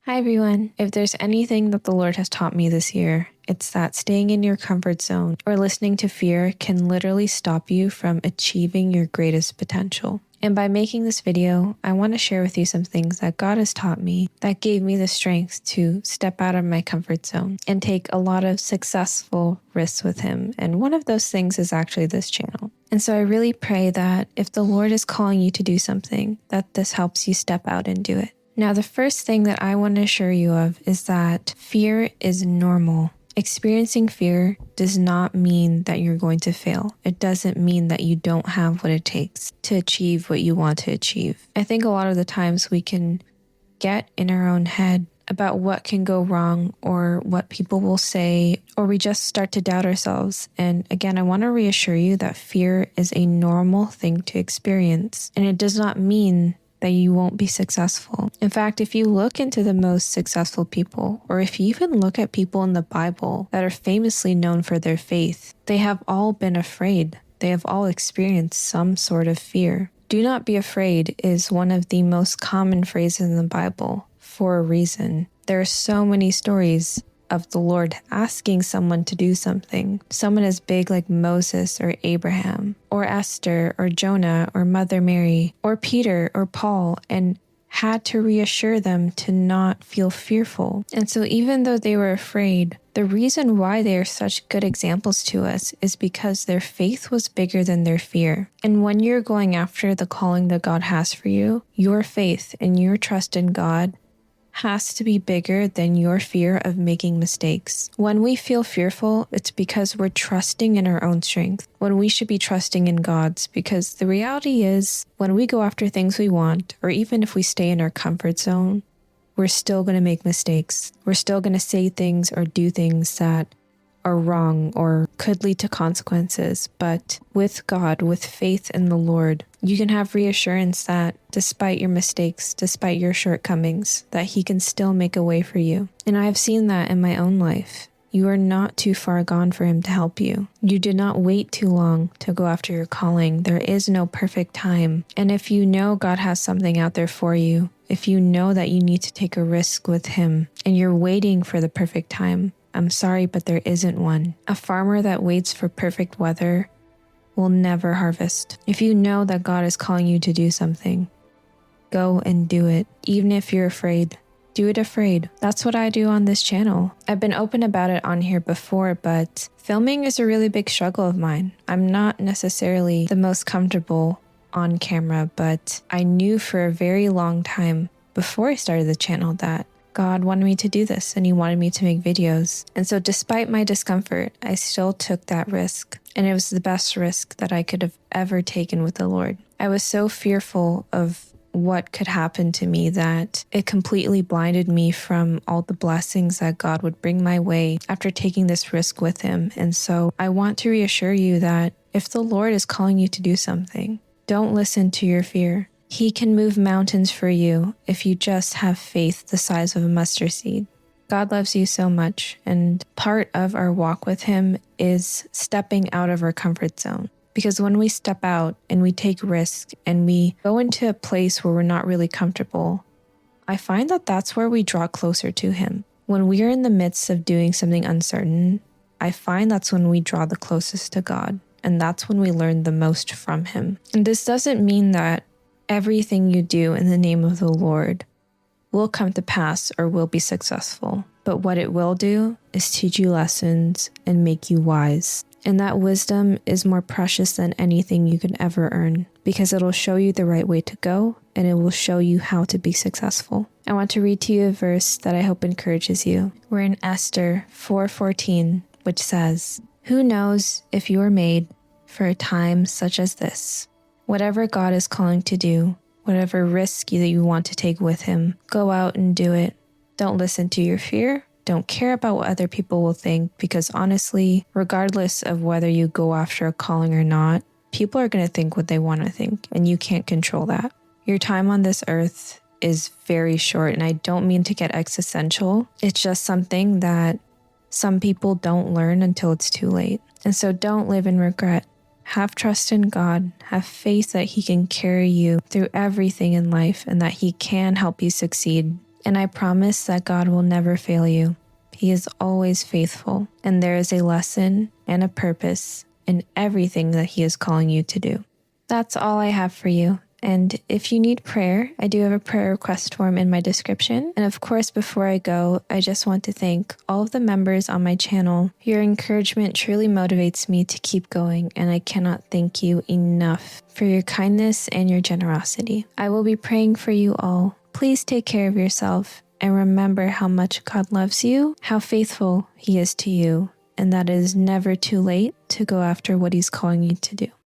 Hi everyone. If there's anything that the Lord has taught me this year, it's that staying in your comfort zone or listening to fear can literally stop you from achieving your greatest potential. And by making this video, I want to share with you some things that God has taught me that gave me the strength to step out of my comfort zone and take a lot of successful risks with Him. And one of those things is actually this channel. And so I really pray that if the Lord is calling you to do something, that this helps you step out and do it. Now, the first thing that I want to assure you of is that fear is normal. Experiencing fear does not mean that you're going to fail. It doesn't mean that you don't have what it takes to achieve what you want to achieve. I think a lot of the times we can get in our own head about what can go wrong or what people will say, or we just start to doubt ourselves. And again, I want to reassure you that fear is a normal thing to experience, and it does not mean that you won't be successful. In fact, if you look into the most successful people, or if you even look at people in the Bible that are famously known for their faith, they have all been afraid. They have all experienced some sort of fear. Do not be afraid is one of the most common phrases in the Bible for a reason. There are so many stories of the Lord asking someone to do something, someone as big like Moses or Abraham or Esther or Jonah or Mother Mary or Peter or Paul, and had to reassure them to not feel fearful. And so even though they were afraid, the reason why they are such good examples to us is because their faith was bigger than their fear. And when you're going after the calling that God has for you, your faith and your trust in God has to be bigger than your fear of making mistakes. When we feel fearful, it's because we're trusting in our own strength, when we should be trusting in God's, because the reality is when we go after things we want, or even if we stay in our comfort zone, we're still going to make mistakes. We're still going to say things or do things that are wrong or could lead to consequences. But with God, with faith in the Lord, you can have reassurance that despite your mistakes, despite your shortcomings, that He can still make a way for you. And I have seen that in my own life. You are not too far gone for Him to help you. You did not wait too long to go after your calling. There is no perfect time. And if you know God has something out there for you, if you know that you need to take a risk with Him and you're waiting for the perfect time, I'm sorry, but there isn't one. A farmer that waits for perfect weather will never harvest. If you know that God is calling you to do something, go and do it. Even if you're afraid, do it afraid. That's what I do on this channel. I've been open about it on here before, but filming is a really big struggle of mine. I'm not necessarily the most comfortable on camera, but I knew for a very long time before I started the channel that God wanted me to do this and He wanted me to make videos. And so despite my discomfort, I still took that risk. And it was the best risk that I could have ever taken with the Lord. I was so fearful of what could happen to me that it completely blinded me from all the blessings that God would bring my way after taking this risk with Him. And so I want to reassure you that if the Lord is calling you to do something, don't listen to your fear. He can move mountains for you if you just have faith the size of a mustard seed. God loves you so much, and part of our walk with Him is stepping out of our comfort zone. Because when we step out and we take risks and we go into a place where we're not really comfortable, I find that that's where we draw closer to Him. When we are in the midst of doing something uncertain, I find that's when we draw the closest to God, and that's when we learn the most from Him. And this doesn't mean that everything you do in the name of the Lord will come to pass or will be successful. But what it will do is teach you lessons and make you wise. And that wisdom is more precious than anything you can ever earn, because it'll show you the right way to go and it will show you how to be successful. I want to read to you a verse that I hope encourages you. We're in Esther 4:14, which says, "Who knows if you are made for a time such as this? Whatever God is calling to do, whatever risk that you want to take with Him, go out and do it. Don't listen to your fear. Don't care about what other people will think, because honestly, regardless of whether you go after a calling or not, people are going to think what they want to think, and you can't control that. Your time on this earth is very short, and I don't mean to get existential. It's just something that some people don't learn until it's too late. And so don't live in regret. Have trust in God. Have faith that He can carry you through everything in life and that He can help you succeed. And I promise that God will never fail you. He is always faithful, and there is a lesson and a purpose in everything that He is calling you to do. That's all I have for you. And if you need prayer, I do have a prayer request form in my description. And of course, before I go, I just want to thank all of the members on my channel. Your encouragement truly motivates me to keep going, and I cannot thank you enough for your kindness and your generosity. I will be praying for you all. Please take care of yourself and remember how much God loves you, how faithful He is to you, and that it is never too late to go after what He's calling you to do.